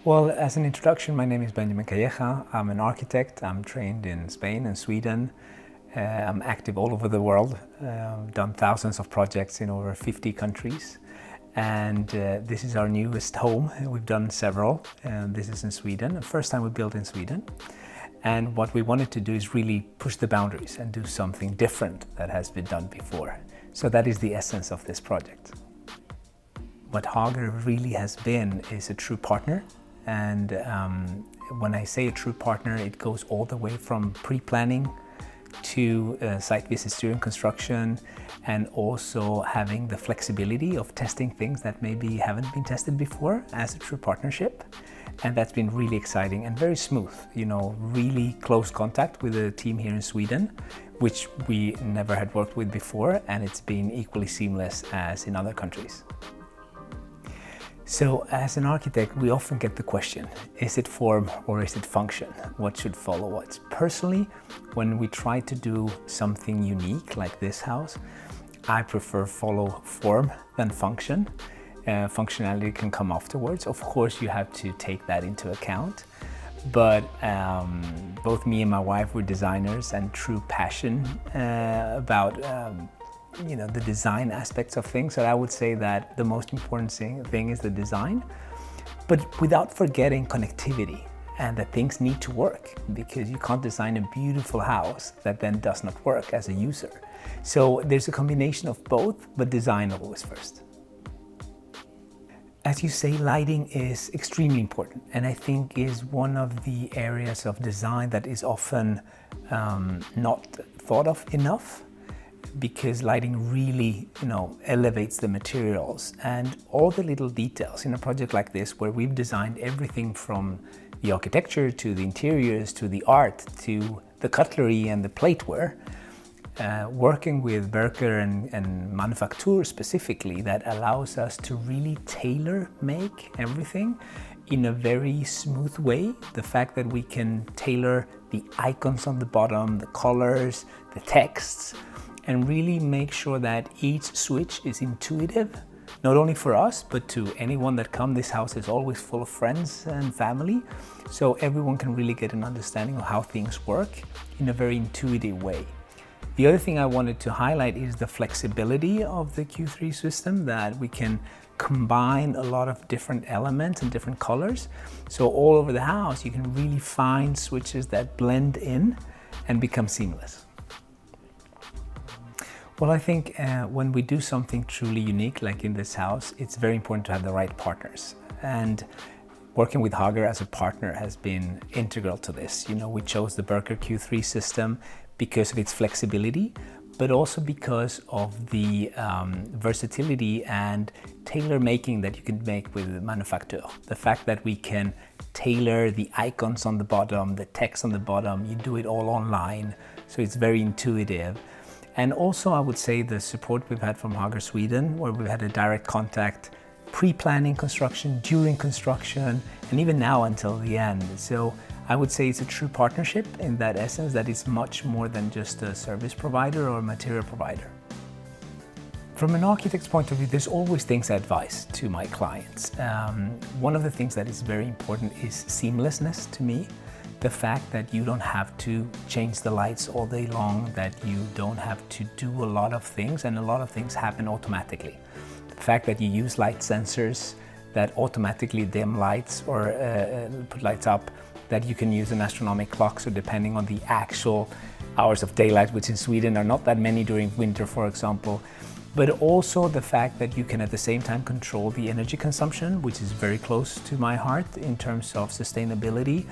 Well, as an introduction, my name is Benjamin Calleja. I'm an architect. I'm trained in Spain and Sweden. I'm active all over the world. Done thousands of projects in over 50 countries. And this is our newest home. We've done several. This is in Sweden, the first time we built in Sweden. And what we wanted to do is really push the boundaries and do something different that has been done before. So that is the essence of this project. What Hager really has been is a true partner. And when I say a true partner, it goes all the way from pre-planning to site visits during construction, and also having the flexibility of testing things that maybe haven't been tested before as a true partnership. And that's been really exciting and very smooth, really close contact with the team here in Sweden, which we never had worked with before, and it's been equally seamless as in other countries. So as an architect, we often get the question, is it form or is it function? What should follow what? Personally, when we try to do something unique like this house, I prefer follow form than function. Functionality can come afterwards. Of course, you have to take that into account. But both me and my wife were designers and true passion about the design aspects of things. So I would say that the most important thing is the design, but without forgetting connectivity and that things need to work, because you can't design a beautiful house that then does not work as a user. So there's a combination of both, but design always first. As you say, lighting is extremely important, and I think is one of the areas of design that is often not thought of enough, because lighting really, elevates the materials and all the little details in a project like this, where we've designed everything from the architecture to the interiors to the art to the cutlery and the plateware. Working with Werker and Manufacture specifically, that allows us to really tailor-make everything in a very smooth way. The fact that we can tailor the icons on the bottom, the colors, the texts, and really make sure that each switch is intuitive, not only for us, but to anyone that comes. This house is always full of friends and family, so everyone can really get an understanding of how things work in a very intuitive way. The other thing I wanted to highlight is the flexibility of the Q3 system, that we can combine a lot of different elements and different colors. So all over the house, you can really find switches that blend in and become seamless. Well, I think when we do something truly unique, like in this house, it's very important to have the right partners. And working with Hager as a partner has been integral to this. We chose the Werker Q3 system because of its flexibility, but also because of the versatility and tailor-making that you can make with Manufacture. The fact that we can tailor the icons on the bottom, the text on the bottom, you do it all online, so it's very intuitive. And also, I would say the support we've had from Hager Sweden, where we've had a direct contact, pre-planning construction, during construction, and even now until the end. So I would say it's a true partnership in that essence, that it's much more than just a service provider or a material provider. From an architect's point of view, there's always things I advise to my clients. One of the things that is very important is seamlessness to me. The fact that you don't have to change the lights all day long, that you don't have to do a lot of things, and a lot of things happen automatically. The fact that you use light sensors that automatically dim lights or put lights up, that you can use an astronomical clock, so depending on the actual hours of daylight, which in Sweden are not that many during winter, for example. But also the fact that you can at the same time control the energy consumption, which is very close to my heart in terms of sustainability.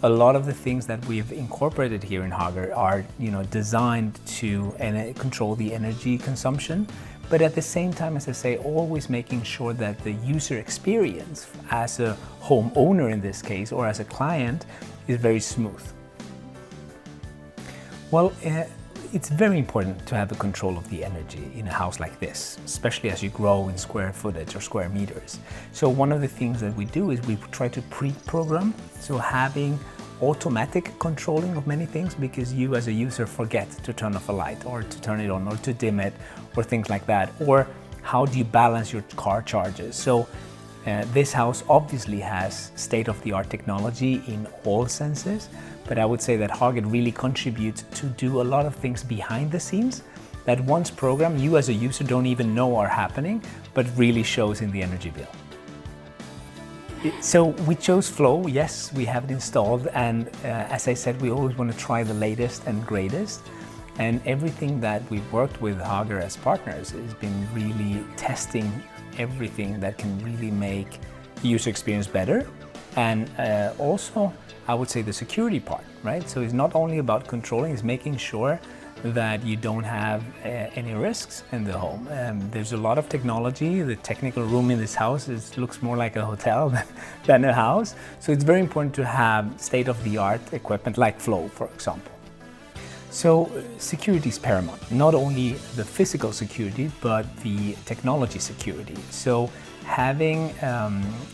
A lot of the things that we've incorporated here in Hager are, designed to control the energy consumption, but at the same time, as I say, always making sure that the user experience as a homeowner in this case, or as a client, is very smooth. Well, it's very important to have the control of the energy in a house like this, especially as you grow in square footage or square meters. So one of the things that we do is we try to pre-program, so having automatic controlling of many things, because you as a user forget to turn off a light or to turn it on or to dim it or things like that. Or how do you balance your car charges? So This house obviously has state-of-the-art technology in all senses, but I would say that Hager really contributes to do a lot of things behind the scenes that once programmed, you as a user don't even know are happening, but really shows in the energy bill. So we chose Flow, yes, we have it installed, and as I said, we always want to try the latest and greatest. And everything that we've worked with Hager as partners has been really testing everything that can really make the user experience better. And also, I would say the security part, right? So it's not only about controlling, it's making sure that you don't have any risks in the home. There's a lot of technology. The technical room in this house looks more like a hotel than a house. So it's very important to have state-of-the-art equipment like Flow, for example. So security is paramount, not only the physical security, but the technology security. So having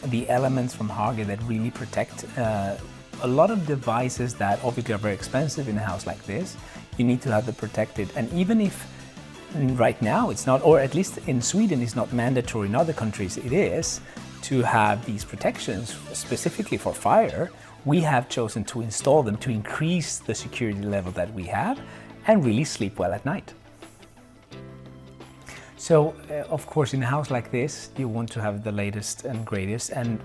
the elements from Hager that really protect a lot of devices that obviously are very expensive in a house like this, you need to have them protected. And even if right now it's not, or at least in Sweden it's not mandatory, in other countries it is, to have these protections specifically for fire, we have chosen to install them to increase the security level that we have and really sleep well at night. So, of course, in a house like this, you want to have the latest and greatest and,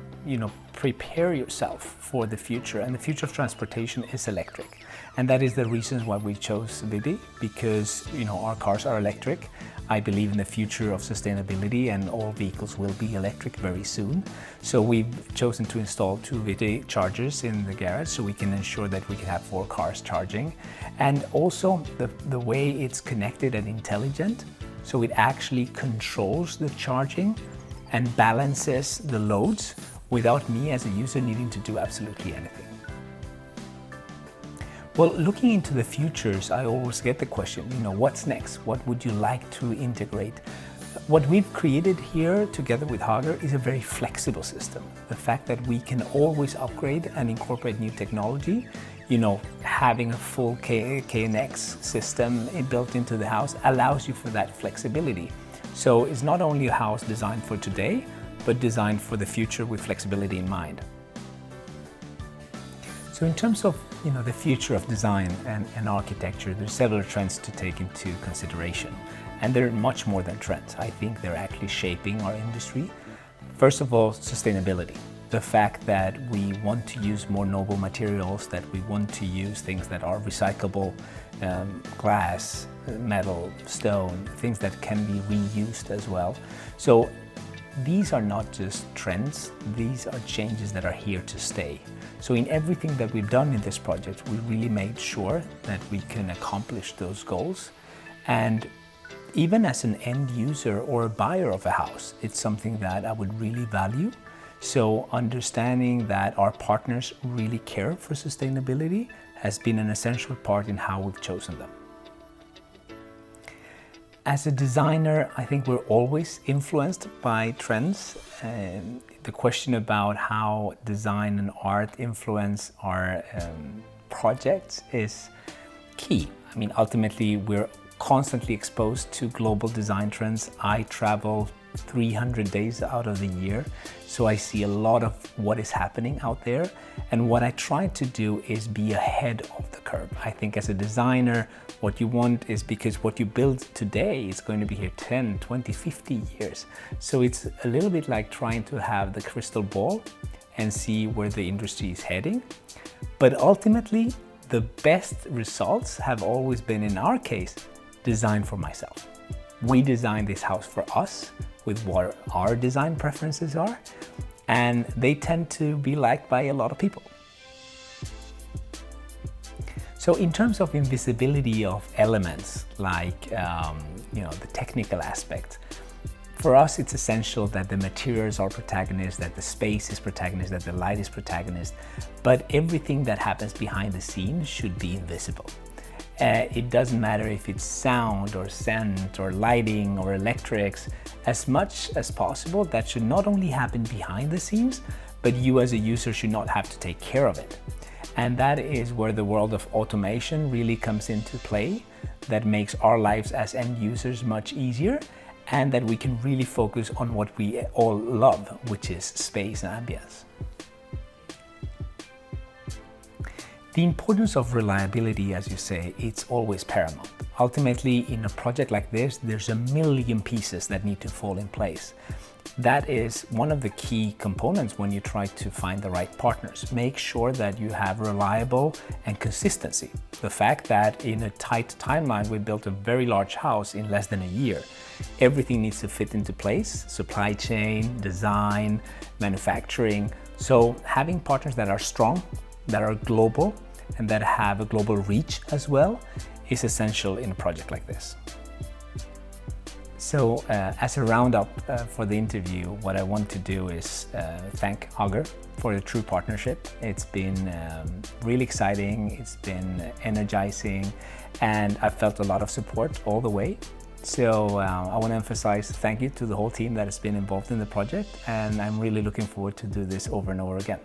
prepare yourself for the future. And the future of transportation is electric. And that is the reasons why we chose Villa, because, our cars are electric. I believe in the future of sustainability and all vehicles will be electric very soon. So we've chosen to install 2 Villa chargers in the garage so we can ensure that we can have 4 cars charging. And also the way it's connected and intelligent, so it actually controls the charging and balances the loads without me as a user needing to do absolutely anything. Well, looking into the futures, I always get the question, what's next? What would you like to integrate? What we've created here together with Hager is a very flexible system. The fact that we can always upgrade and incorporate new technology, having a full KNX system built into the house allows you for that flexibility. So it's not only a house designed for today, but designed for the future with flexibility in mind. So in terms of the future of design and architecture, there's several trends to take into consideration. And they're much more than trends. I think they're actually shaping our industry. First of all, sustainability. The fact that we want to use more noble materials, that we want to use things that are recyclable, glass, metal, stone, things that can be reused as well. So these are not just trends, these are changes that are here to stay. So in everything that we've done in this project, we really made sure that we can accomplish those goals. And even as an end user or a buyer of a house, it's something that I would really value. So understanding that our partners really care for sustainability has been an essential part in how we've chosen them. As a designer, I think we're always influenced by trends. The question about how design and art influence our projects is key. I mean, ultimately, we're constantly exposed to global design trends. I travel 300 days out of the year, so I see a lot of what is happening out there. And what I try to do is be ahead of the curve. I think as a designer, what you want is, because what you build today is going to be here 10, 20, 50 years. So it's a little bit like trying to have the crystal ball and see where the industry is heading. But ultimately, the best results have always been, in our case, designed for myself. We designed this house for us with what our design preferences are, and they tend to be liked by a lot of people. So in terms of invisibility of elements, like the technical aspect, for us it's essential that the materials are protagonist, that the space is protagonist, that the light is protagonist, but everything that happens behind the scenes should be invisible. It doesn't matter if it's sound or scent or lighting or electrics. As much as possible, that should not only happen behind the scenes, but you as a user should not have to take care of it. And that is where the world of automation really comes into play. That makes our lives as end users much easier. and that we can really focus on what we all love, which is space and ambience. The importance of reliability, as you say, it's always paramount. Ultimately, in a project like this, there's a million pieces that need to fall in place. That is one of the key components when you try to find the right partners. Make sure that you have reliable and consistency. The fact that in a tight timeline, we built a very large house in less than a year. Everything needs to fit into place, supply chain, design, manufacturing. So having partners that are strong, that are global, and that have a global reach as well is essential in a project like this. So as a roundup for the interview, what I want to do is thank Hager for the true partnership. It's been really exciting, it's been energizing, and I felt a lot of support all the way. So I want to emphasize thank you to the whole team that has been involved in the project, and I'm really looking forward to do this over and over again.